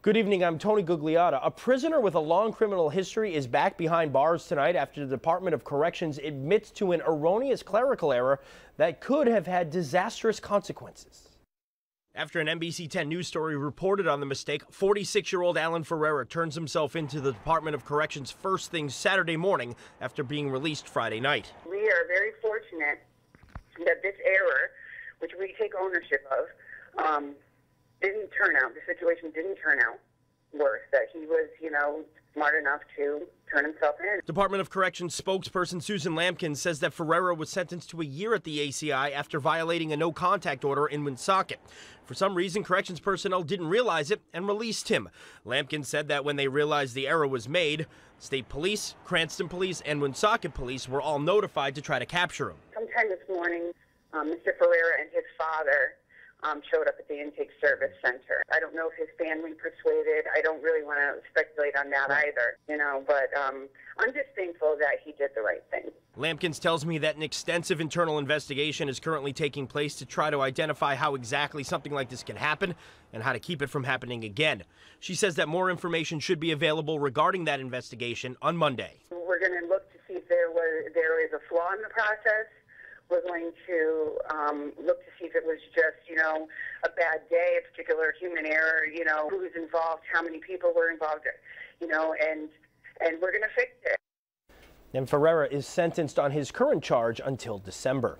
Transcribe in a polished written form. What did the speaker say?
Good evening, I'm Tony Gugliotta. A prisoner with a long criminal history is back behind bars tonight after the Department of Corrections admits to an erroneous clerical error that could have had disastrous consequences. After an NBC 10 news story reported on the mistake, 46-year-old Alan Ferreira turns himself into the Department of Corrections first thing Saturday morning after being released Friday night. We are very fortunate that this error, which we take ownership of, didn't turn out, the situation didn't turn out worse, that he was, smart enough to turn himself in. Department of Corrections spokesperson Susan Lampkin says that Ferreira was sentenced to a year at the ACI after violating a no-contact order in Woonsocket. For some reason, corrections personnel didn't realize it and released him. Lampkin said that when they realized the error was made, State Police, Cranston Police, and Woonsocket Police were all notified to try to capture him. Sometime this morning, Mr. Ferreira and his father showed up at the intake service center. I don't know if his family persuaded. I don't really want to speculate on that either, but I'm just thankful that he did the right thing. Lampkins tells me that an extensive internal investigation is currently taking place to try to identify how exactly something like this can happen and how to keep it from happening again. She says that more information should be available regarding that investigation on Monday. We're going to look to see if there is a flaw in the process. We're going to look to see if it was just, a bad day, a particular human error, who was involved, how many people were involved, and we're going to fix it. And Ferreira is sentenced on his current charge until December.